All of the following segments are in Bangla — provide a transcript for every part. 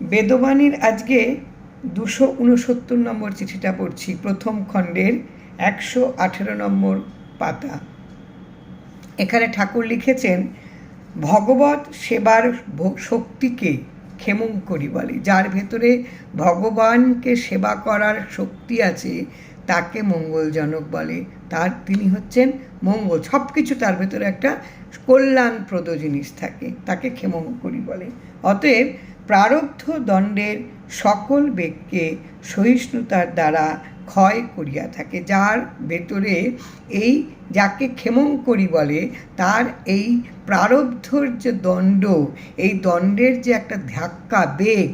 বেদবাণীর আজকে 269 নম্বর চিঠিটা পড়ছি, প্রথম খণ্ডের 118 নম্বর পাতা। এখানে ঠাকুর লিখেছেন, ভগবত সেবার শক্তিকে ক্ষেমঙ্করী বলে। যার ভেতরে ভগবানকে সেবা করার শক্তি আছে তাকে মঙ্গলজনক বলে। তিনি হচ্ছেন মঙ্গল, সব কিছু তার ভেতরে একটা কল্যাণপ্রদ জিনিস থাকে, তাকে ক্ষেমঙ্করী বলে। অতএব প্রারব্ধ দণ্ডের সকল বেগকে সহিষ্ণুতার দ্বারা ক্ষয় করিয়া থাকে। যার ভেতরে এই যাকে ক্ষেমঙ্করী বলে, তার এই প্রারব্ধর যে দণ্ড, এই দণ্ডের যে একটা ধাক্কা, বেগ,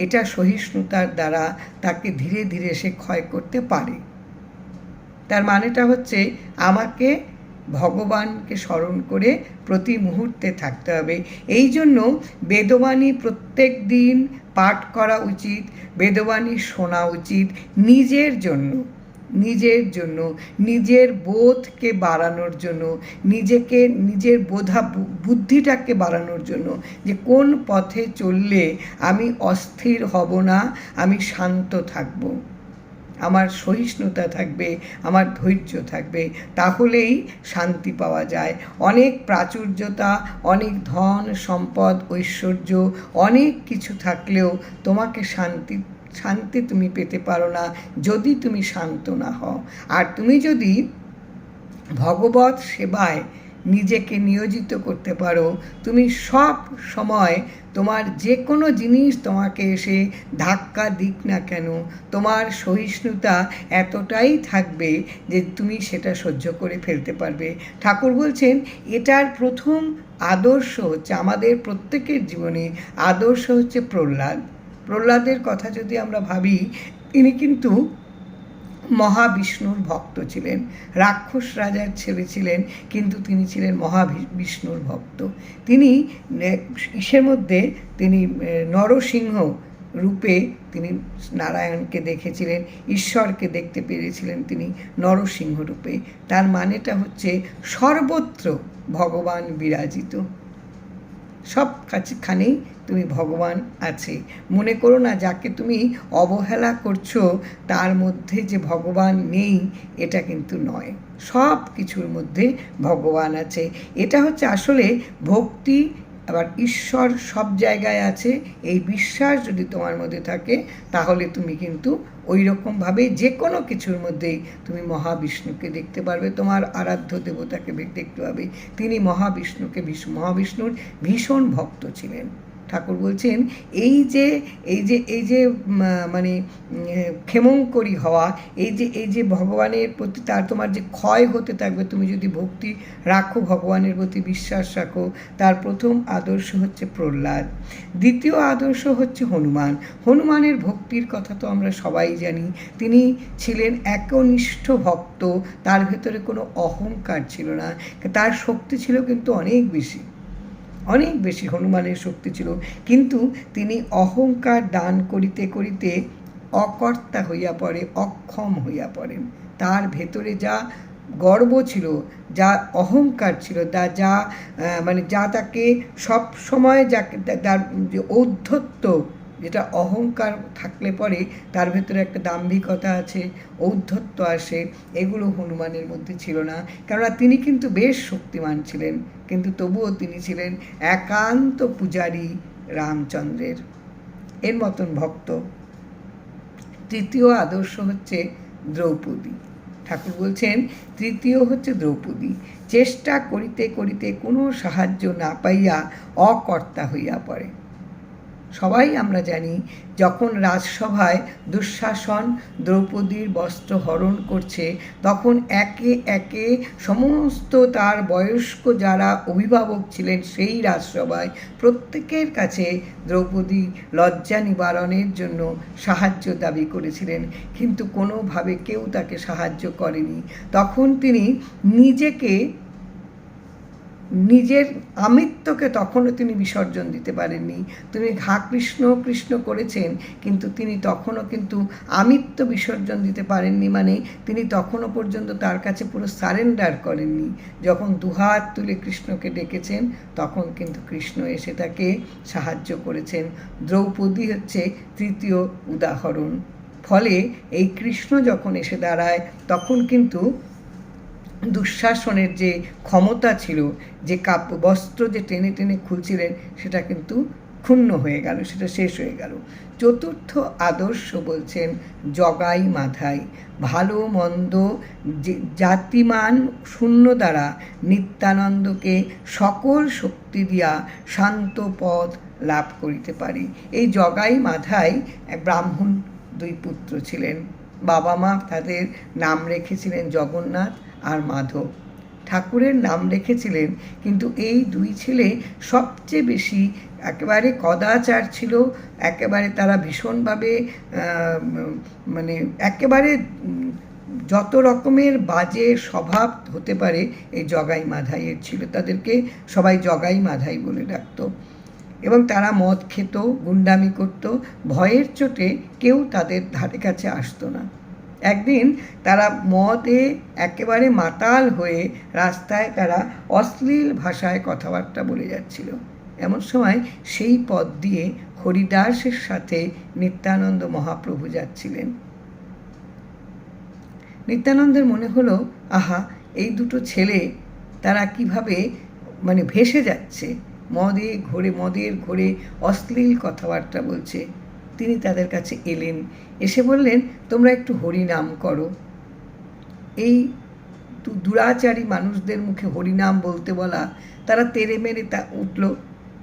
এটা সহিষ্ণুতার দ্বারা তাকে ধীরে ধীরে সে ক্ষয় করতে পারে। তার মানেটা হচ্ছে আমাকে ভগবানকে স্মরণ করে প্রতি মুহূর্তে থাকতে হবে। এই জন্য বেদবাণী প্রত্যেক দিন পাঠ করা উচিত, বেদবাণী শোনা উচিত, নিজের জন্য, নিজের বোধকে বাড়ানোর জন্য, নিজের বুদ্ধিটাকে বাড়ানোর জন্য, যে কোন পথে চললে আমি অস্থির হব না, আমি শান্ত থাকব, আমার সহিষ্ণুতা থাকবে, আমার ধৈর্য থাকবে, তাহলেই শান্তি পাওয়া যায়। অনেক প্রাচুর্যতা, অনেক ধন সম্পদ ঐশ্বর্য অনেক কিছু থাকলেও তোমাকে শান্তি তুমি পেতে পারো না যদি তুমি শান্ত না হও। আর তুমি যদি ভগবত সেবায় নিজেকে নিয়োজিত করতে পারো, তুমি সব সময় তোমার যে কোনো জিনিস তোমাকে এসে ধাক্কা দিক না কেন, তোমার সহিষ্ণুতা এতটাই থাকবে যে তুমি সেটা সহ্য করে ফেলতে পারবে। ঠাকুর বলছেন এটার প্রথম আদর্শ হচ্ছে, আমাদের প্রত্যেকের জীবনে আদর্শ হচ্ছে প্রহ্লাদের কথা যদি আমরা ভাবি, তিনি কিন্তু মহাবিষ্ণুর ভক্ত ছিলেন, রাক্ষস রাজার ছেলে ছিলেন, কিন্তু তিনি ছিলেন মহাবিষ্ণুর ভক্ত। তিনি ইসের মধ্যে তিনি নরসিংহ রূপে তিনি নারায়ণকে দেখেছিলেন, ঈশ্বরকে দেখতে পেরেছিলেন তিনি নরসিংহ রূপে। তার মানেটা হচ্ছে সর্বত্র ভগবান বিরাজিত, সব কাছেখানেই তুমি ভগবান আছে। মনে করো না যাকে তুমি অবহেলা করছো তার মধ্যে যে ভগবান নেই, এটা কিন্তু নয়, সব কিছুর মধ্যে ভগবান আছে। এটা হচ্ছে আসলে ভক্তি। আবার ঈশ্বর সব জায়গায় আছে, এই বিশ্বাস যদি তোমার মধ্যে থাকে তাহলে তুমি কিন্তু ওই রকমভাবে যে কোনো কিছুর মধ্যেই তুমি মহাবিষ্ণুকে দেখতে পারবে, তোমার আরাধ্য দেবতাকে দেখতে পাবে। তিনি মহাবিষ্ণুর ভীষণ ভক্ত ছিলেন। ঠাকুর বলছেন এই যে মানে ক্ষেমঙ্করী হওয়া, এই যে ভগবানের প্রতি তোমার যে ক্ষয় হতে থাকবে, তুমি যদি ভক্তি রাখো, ভগবানের প্রতি বিশ্বাস রাখো। তার প্রথম আদর্শ হচ্ছে প্রহ্লাদ। দ্বিতীয় আদর্শ হচ্ছে হনুমানের ভক্তির কথা তো আমরা সবাই জানি। তিনি ছিলেন একনিষ্ঠ ভক্ত, তার ভেতরে কোনো অহংকার ছিল না, তার শক্তি ছিল কিন্তু অনেক বেশি হনুমানের শক্তি ছিল, কিন্তু তিনি অহংকার দান করিতে করিতে অকর্তা হইয়া পড়ে, অক্ষম হইয়া পড়েন। তার ভেতরে যা গর্ব ছিল, যা অহংকার ছিল, যা তাকে সব সময় তার যে ঔদ্ধত্য, যেটা অহংকার থাকলে পরে তার ভেতরে একটা দাম্ভিকতা আছে, ঔদ্ধত্য আসে, এগুলো হনুমানের মধ্যে ছিল না। কেননা তিনি কিন্তু বেশ শক্তিমান ছিলেন, কিন্তু তবুও তিনি ছিলেন একান্ত পূজারী রামচন্দ্রের, এর মতন ভক্ত। তৃতীয় আদর্শ হচ্ছে দ্রৌপদী। ঠাকুর বলছেন তৃতীয় হচ্ছে দ্রৌপদী। চেষ্টা করিতে করিতে কোনো সাহায্য না পাইয়া অকর্তা হইয়া পড়ে। সবাই আমরা জানি, যখন রাজসভায় দুঃশাসন দ্রৌপদীর বস্ত্র হরণ করছে, তখন একে একে সমস্ত তার বয়স্ক যারা অভিভাবক ছিলেন সেই রাজসভায় প্রত্যেকের কাছে দ্রৌপদী লজ্জা নিবারণের জন্য সাহায্য দাবি করেছিলেন, কিন্তু কোনোভাবে কেউ তাকে সাহায্য করেনি। তখন তিনি নিজেকে নিজের আমিত্বকে তখনও তিনি বিসর্জন দিতে পারেননি। তিনি ঘা কৃষ্ণ কৃষ্ণ করেছেন, কিন্তু তিনি তখনও কিন্তু আমিত্ব বিসর্জন দিতে পারেননি, মানে তিনি তখনও পর্যন্ত তার কাছে পুরো সারেন্ডার করেননি। যখন দুহাত তুলে কৃষ্ণকে ডেকেছেন, তখন কিন্তু কৃষ্ণ এসে তাকে সাহায্য করেছেন। দ্রৌপদী হচ্ছে তৃতীয় উদাহরণ। ফলে এই কৃষ্ণ যখন এসে দাঁড়ায়, তখন কিন্তু দুঃশাসনের যে ক্ষমতা ছিল, যে বস্ত্র যে টেনে টেনে খুলছিলেন, সেটা কিন্তু ক্ষুণ্ণ হয়ে গেল, সেটা শেষ হয়ে গেল। চতুর্থ আদর্শ বলছেন জগাই মাধাই। ভালো মন্দ জাতিমান শূন্য দ্বারা নিত্যানন্দকে সকল শক্তি দিয়া শান্ত পদ লাভ করিতে পারি। এই জগাই মাধাই এক ব্রাহ্মণ দুই পুত্র ছিলেন। বাবা মা তাদের নাম রেখেছিলেন জগন্নাথ আর মাধব। ঠাকুরের নাম রেখেছিলেন, কিন্তু এই দুই ছেলে সবচেয়ে বেশি একেবারে কদাচার ছিল। একেবারে তারা ভীষণভাবে মানে একেবারে যত রকমের বাজে স্বভাব হতে পারে এই জগাই মাধাইয়ের ছিল। তাদেরকে সবাই জগাই মাধাই বলে ডাকত। এবং তারা মদ খেত, গুন্ডামি করত, ভয়ের চোটে কেউ তাদের ধারে কাছে আসতো না। একদিন তারা মদে একেবারে মাতাল হয়ে রাস্তায় তারা অশ্লীল ভাষায় কথাবার্তা বলে যাচ্ছিল। এমন সময় সেই পথ দিয়ে হরিদাসের সাথে নিত্যানন্দ মহাপ্রভু যাচ্ছিলেন। নিত্যানন্দের মনে হলো, আহা, এই দুটো ছেলে তারা কিভাবে মানে ভেসে যাচ্ছে, মদের ঘোরে অশ্লীল কথাবার্তা বলছে। তিনি তাদের কাছে এলেন, এসে বললেন, তোমরা একটু হরিনাম করো। এই দুরাচারী মানুষদের মুখে হরিনাম বলতে বলা, তারা তেড়ে মেরে উঠল।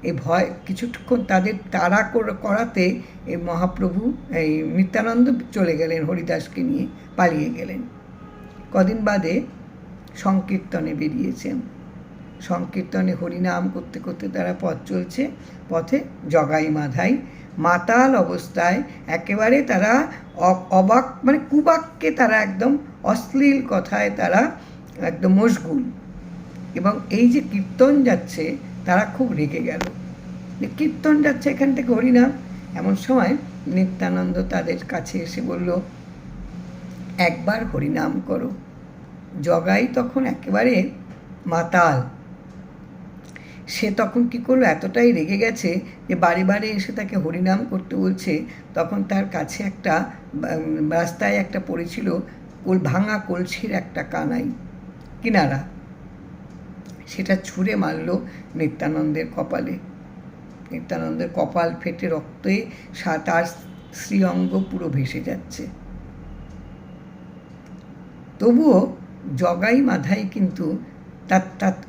এই ভয় কিছুক্ষণ তাদের তাড়া করাতে এই মহাপ্রভু এই নিত্যানন্দ চলে গেলেন, হরিদাসকে নিয়ে পালিয়ে গেলেন। কদিন বাদে সংকীর্তনে বেরিয়েছেন। সংকীর্তনে হরিনাম করতে করতে তারা পথ চলছে। পথে জগাই মাধাই মাতাল অবস্থায় একেবারে তারা অবাক, মানে কুবাক্যে তারা একদম অশ্লীল কথায় তারা একদম মশগুল। এবং এই যে কীর্তন যাচ্ছে, তারা খুব রেগে গেল যে কীর্তন যাচ্ছে এখান থেকে হরিনাম। এমন সময় নিত্যানন্দ তাদের কাছে এসে বলল, একবার হরিনাম করো। জগাই তখন একেবারে মাতাল। সে তখন কী করলো, এতটাই রেগে গেছে যে বারে বারে এসে তাকে হরিনাম করতে বলছে। তখন তার কাছে একটা রাস্তায় একটা পড়েছিল ভাঙা কলসির একটা কানাই কিনারা, সেটা ছুঁড়ে মারল নিত্যানন্দের কপালে। নিত্যানন্দের কপাল ফেটে রক্তে তার শ্রীঅঙ্গ পুরো ভেসে যাচ্ছে। তবুও জগাই মাধাই কিন্তু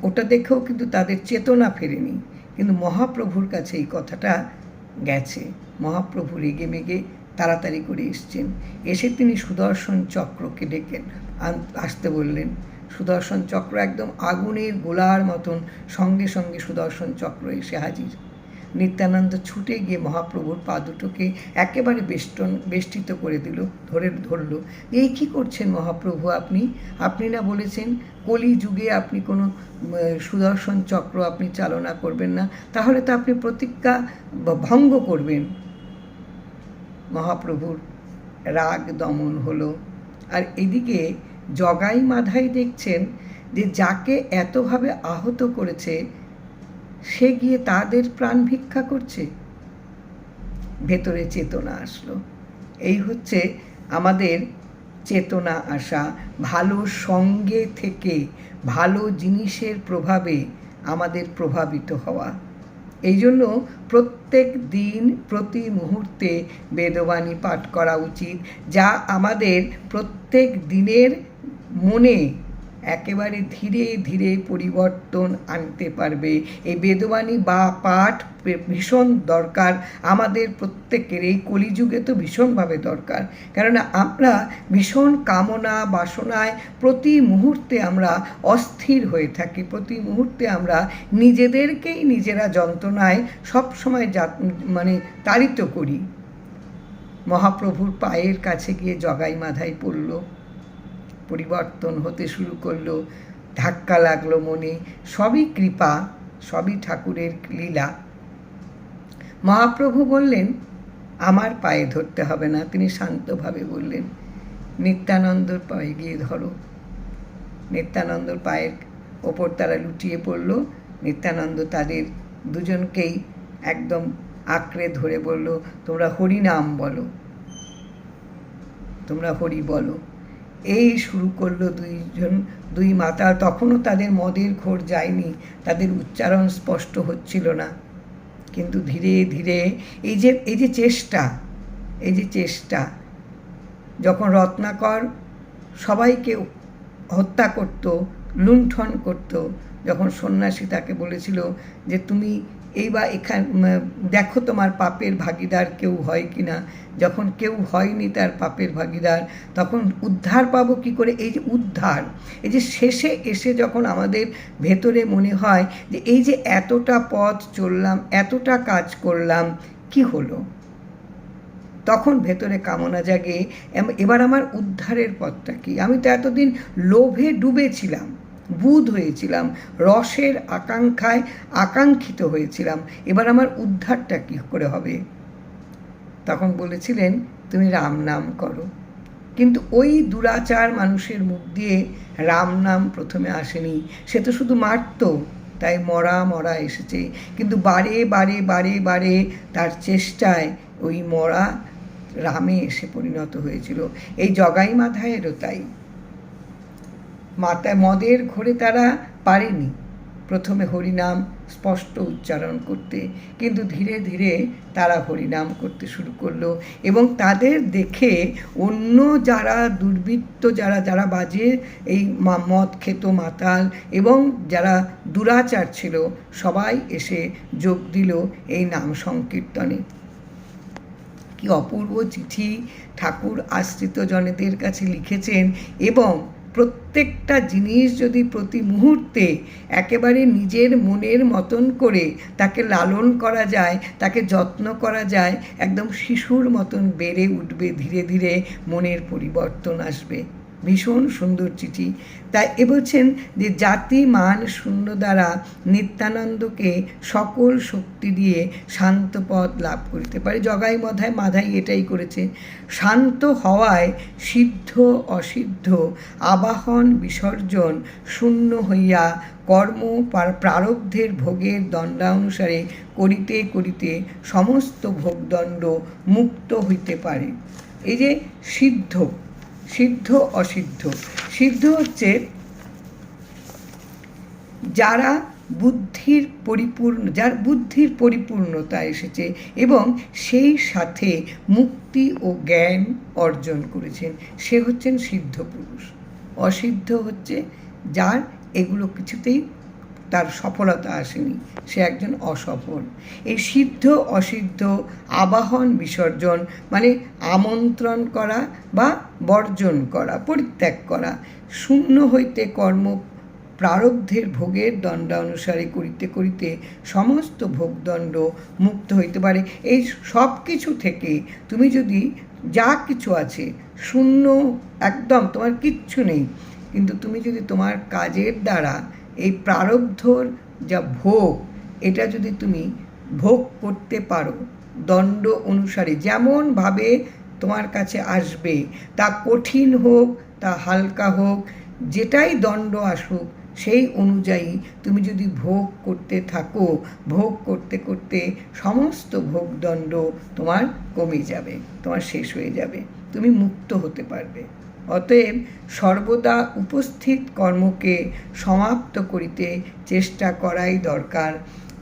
ওটা দেখেও কিন্তু তাদের চেতনা ফেরেনি। কিন্তু মহাপ্রভুর কাছে এই কথাটা গেছে। মহাপ্রভু রেগে মেগে তাড়াতাড়ি করে এসছেন। এসে তিনি সুদর্শন চক্রকে ডেকে আসতে বললেন। সুদর্শন চক্র একদম আগুনের গোলার মতন, সঙ্গে সঙ্গে সুদর্শন চক্র এসে হাজির। নিত্যানন্দ ছুটে গিয়ে মহাপ্রভুর পা দুটোকে একেবারে বেষ্টিত করে ধরল। এই কি করছেন মহাপ্রভু আপনি? আপনি না বলেছেন কলিযুগে আপনি কোনো সুদর্শন চক্র আপনি চালনা করবেন না, তাহলে তো আপনি প্রতিজ্ঞা ভঙ্গ করবেন। মহাপ্রভুর রাগ দমন হলো। আর এদিকে জগাই মাধাই দেখছেন যে যাকে এতভাবে আহত করেছে সে গিয়ে তাদের প্রাণ ভিক্ষা করছে। ভেতরে চেতনা আসলো। এই হচ্ছে আমাদের চেতনা আসা, ভালো সঙ্গে থেকে ভালো জিনিসের প্রভাবে আমাদের প্রভাবিত হওয়া। এই জন্য প্রত্যেক দিন প্রতি মুহূর্তে বেদবাণী পাঠ করা উচিত, যা আমাদের প্রত্যেক দিনের মনে একেবারে ধীরে ধীরে পরিবর্তন আনতে পারবে। এই বেদবাণী বা পাঠ ভীষণ দরকার আমাদের প্রত্যেকের। এই কলিযুগে তো ভীষণভাবে দরকার, কেননা আমরা ভীষণ কামনা বাসনায় প্রতি মুহূর্তে আমরা অস্থির হয়ে থাকি। প্রতি মুহূর্তে আমরা নিজেদেরকেই নিজেরা যন্ত্রণায় সবসময় মানে তাড়িত করি। মহাপ্রভুর পায়ের কাছে গিয়ে জগাই মাধাই পড়ল, পরিবর্তন হতে শুরু করলো। ধাক্কা লাগলো মনে, সবই কৃপা, সবই ঠাকুরের লীলা। মহাপ্রভু বললেন, আমার পায়ে ধরতে হবে না। তিনি শান্তভাবে বললেন, নিত্যানন্দর পায়ে গিয়ে ধরো। নিত্যানন্দর পায়ের ওপর তারা লুটিয়ে পড়ল। নিত্যানন্দ তাদের দুজনকেই একদম আঁকড়ে ধরে বলল, তোমরা হরি নাম বলো, তোমরা হরি বলো। এই শুরু করলো দুই মাতা। তখনও তাদের মদের ঘোর যায়নি, তাদের উচ্চারণ স্পষ্ট হচ্ছিল না, কিন্তু ধীরে ধীরে এই যে চেষ্টা, যখন রত্নাকর সবাইকে হত্যা করত, লুণ্ঠন করত, যখন সন্ন্যাসী তাকে বলেছিল যে তুমি এইবার এখানে দেখো তোমার পাপের ভাগিদার কেউ হয় কি না, যখন কেউ হয়নি তার পাপের ভাগিদার, তখন উদ্ধার পাবো কী করে? এই যে উদ্ধার, এই যে শেষে এসে যখন আমাদের ভেতরে মনে হয় যে এই যে এতটা পথ চললাম, এতটা কাজ করলাম, কি হলো? তখন ভেতরে কামনা জাগে, এবার আমার উদ্ধারের পথটা কি? আমি তো এতদিন লোভে ডুবেছিলাম, বুধ হয়েছিলাম, রসের আকাঙ্ক্ষায় আকাঙ্ক্ষিত হয়েছিলাম, এবার আমার উদ্ধারটা কী করে হবে? তখন বলেছিলেন, তুমি রাম নাম করো। কিন্তু ওই দুরাচার মানুষের মুখ দিয়ে রাম নাম প্রথমে আসেনি, সে তো শুধু মারত, তাই মরা এসেছে। কিন্তু বারে বারে বারে বারে তার চেষ্টায় ওই মরা রামে এসে পরিণত হয়েছিল। এই জগাই মাধায়েরও তাই। মদের ঘোরে তারা পারেনি প্রথমে হরিনাম স্পষ্ট উচ্চারণ করতে, কিন্তু ধীরে ধীরে তারা হরিনাম করতে শুরু করলো, এবং তাদের দেখে অন্য যারা দুর্বৃত্ত, যারা বাজে এই মদ খেত মাতাল এবং যারা দুরাচার ছিল, সবাই এসে যোগ দিল এই নাম সংকীর্তনে। কি অপূর্ব চিঠি ঠাকুর আশ্রিত জনেদের কাছে লিখেছেন, এবং প্রত্যেকটা জিনিস যদি প্রতি মুহূর্তে একেবারে নিজের মনের মতন করে তাকে লালন করা যায়, তাকে যত্ন করা যায়, একদম শিশুর মতন বেড়ে উঠবে, ধীরে ধীরে মনের পরিবর্তন আসবে। ভীষণ সুন্দর চিঠি। তাই বলছেন যে জাতি মান শূন্য দ্বারা নিত্যানন্দকে সকল শক্তি দিয়ে শান্ত পদ লাভ করিতে পারে। জগাই মাধাই এটাই করেছে। শান্ত হওয়ায় সিদ্ধ অসিদ্ধ আবাহন বিসর্জন শূন্য হইয়া কর্ম প্রারব্ধের ভোগের দণ্ডানুসারে করিতে করিতে সমস্ত ভোগদণ্ড মুক্ত হইতে পারে। এই যে সিদ্ধ অসিদ্ধ, সিদ্ধ হচ্ছে যার বুদ্ধির পরিপূর্ণতা এসেছে এবং সেই সাথে মুক্তি ও জ্ঞান অর্জন করেছেন, সে হচ্ছেন সিদ্ধ পুরুষ। অসিদ্ধ হচ্ছে যার এগুলো কিছুতেই তার সফলতা আসেনি, সে একজন অসফল। এই সিদ্ধ অসিদ্ধ আবাহন বিসর্জন মানে আমন্ত্রণ করা বা বর্জন করা, পরিত্যাগ করা। শূন্য হইতে কর্ম প্রারব্ধের ভোগের দণ্ডানুসারে করিতে করিতে সমস্ত ভোগদণ্ড মুক্ত হইতে পারে। এই সব কিছু থেকে তুমি যদি যা কিছু আছে শূন্য, একদম তোমার কিচ্ছু নেই, কিন্তু তুমি যদি তোমার কাজের দ্বারা এই প্রারব্ধর যা ভোগ, এটা যদি তুমি ভোগ করতে পারো দণ্ড অনুসারে, যেমনভাবে তোমার কাছে আসবে, তা কঠিন হোক তা হালকা হোক, যেটাই দণ্ড আসুক সেই অনুযায়ী তুমি যদি ভোগ করতে থাকো, ভোগ করতে করতে সমস্ত ভোগদণ্ড তোমার কমে যাবে, তোমার শেষ হয়ে যাবে, তুমি মুক্ত হতে পারবে। অতএব সর্বদা উপস্থিত কর্মকে সমাপ্ত করিতে চেষ্টা করাই দরকার।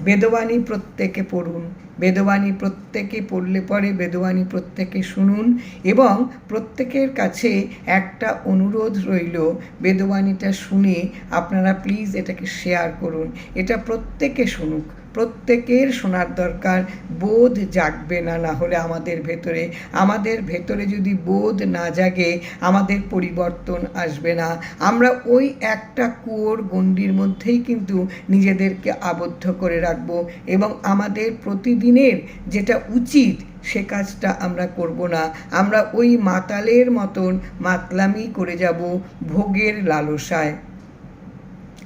বেদবাণী প্রত্যেকে পড়ুন, বেদবাণী প্রত্যেকে পড়লে পরে বেদবাণী প্রত্যেকে শুনুন, এবং প্রত্যেকের কাছে একটা অনুরোধ রইল, বেদবাণীটা শুনে আপনারা প্লিজ এটাকে শেয়ার করুন, এটা প্রত্যেকে শুনুক, প্রত্যেকের শোনার দরকার। বোধ জাগবে না, না হলে আমাদের ভেতরে যদি বোধ না জাগে আমাদের পরিবর্তন আসবে না। আমরা ওই একটা কুয়োর গণ্ডির মধ্যেই কিন্তু নিজেদেরকে আবদ্ধ করে রাখবো, এবং আমাদের প্রতিদিনের যেটা উচিত সে কাজটা আমরা করব না। আমরা ওই মাতালের মতন মাতলামি করে যাব ভোগের লালসায়।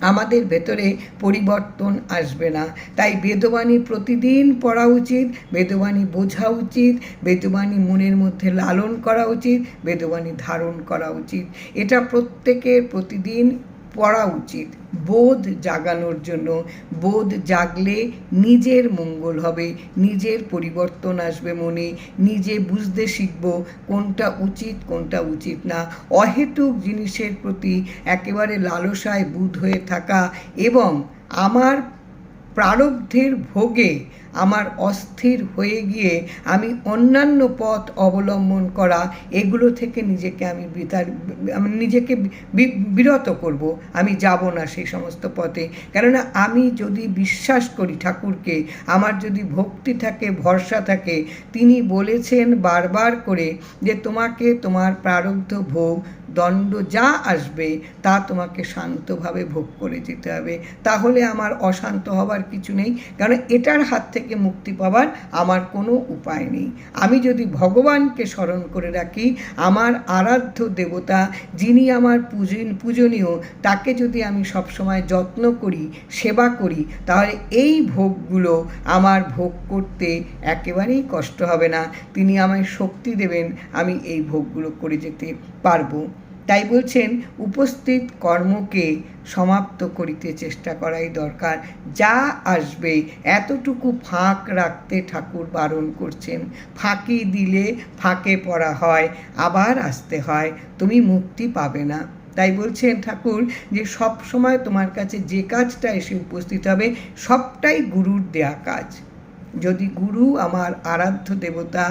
আমাদের ভেতরে পরিবর্তন আসবে না। তাই বেদবাণী প্রতিদিন পড়া উচিত, বেদবাণী বোঝা উচিত, বেদবাণী মনের মধ্যে লালন করা উচিত, বেদবাণী ধারণ করা উচিত। এটা প্রত্যেকের প্রতিদিন পড়া উচিত বোধ জাগানোর জন্য। বোধ জাগলে নিজের মঙ্গল হবে, নিজের পরিবর্তন আসবে মনে, নিজে বুঝতে শিখব কোনটা উচিত কোনটা উচিত না। অহেতুক জিনিসের প্রতি একেবারে লালসায় বুঁদ হয়ে থাকা এবং আমার প্রারব্ধের ভোগে আমার অস্থির হয়ে গিয়ে আমি অন্যান্য পথ অবলম্বন করা, এগুলো থেকে নিজেকে আমি নিজেকে বিরত করব। আমি যাব না সেই সমস্ত পথে। কেননা আমি যদি বিশ্বাস করি ঠাকুরকে, আমার যদি ভক্তি থাকে, ভরসা থাকে, তিনি বলেছেন বারবার করে যে তোমাকে তোমার প্রারব্ধ ভোগ দণ্ড যা আসবে তা তোমাকে শান্তভাবে ভোগ করে যেতে হবে। তাহলে আমার অশান্ত হবার কিছু নেই, কারণ এটার হাত থেকে মুক্তি পাবার আমার কোনো উপায় নেই। আমি যদি ভগবানকে স্মরণ করে রাখি, আমার আরাধ্য দেবতা যিনি আমার পূজনীয়, তাকে যদি আমি সবসময় যত্ন করি, সেবা করি, তাহলে এই ভোগগুলো আমার ভোগ করতে একেবারেই কষ্ট হবে না। তিনি আমায় শক্তি দেবেন, আমি এই ভোগগুলো করে যেতে পারবো। তাই বলছেন উপস্থিত কর্মকে সমাপ্ত করিতে চেষ্টা করাই দরকার। যা আসবে এতটুকু ফাঁক রাখতে ঠাকুর বারণ করছেন। ফাঁকি দিলে ফাঁকে পড়া হয়, আবার আসতে হয়, তুমি মুক্তি পাবে না। তাই বলছেন ঠাকুর যে সব সময় তোমার কাছে যে কাজটা এসে উপস্থিত হবে সবটাই গুরুর দেয়া কাজ। যদি গুরু আমার আরাধ্য দেবতা,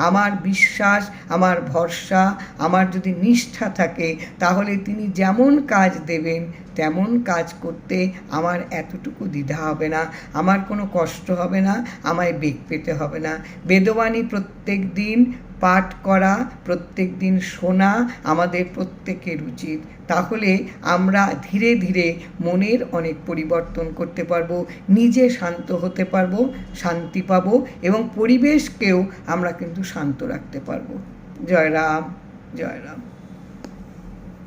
আমার বিশ্বাস, আমার ভরসা, আমার যদি নিষ্ঠা থাকে, তাহলে তিনি যেমন কাজ দেবেন তেমন কাজ করতে আমার এতটুকু দ্বিধা হবে না, আমার কোনো কষ্ট হবে না, আমায় বেগ পেতে হবে না। বেদবাণী প্রত্যেক দিন পাঠ করা, প্রত্যেক দিন শোনা আমাদের প্রত্যেকের উচিত। তাহলে আমরা ধীরে ধীরে মনের অনেক পরিবর্তন করতে পারবো, নিজে শান্ত হতে পারবো, শান্তি পাবো এবং পরিবেশকেও আমরা কিন্তু শান্ত রাখতে পারবো। জয় রাম, জয় রাম।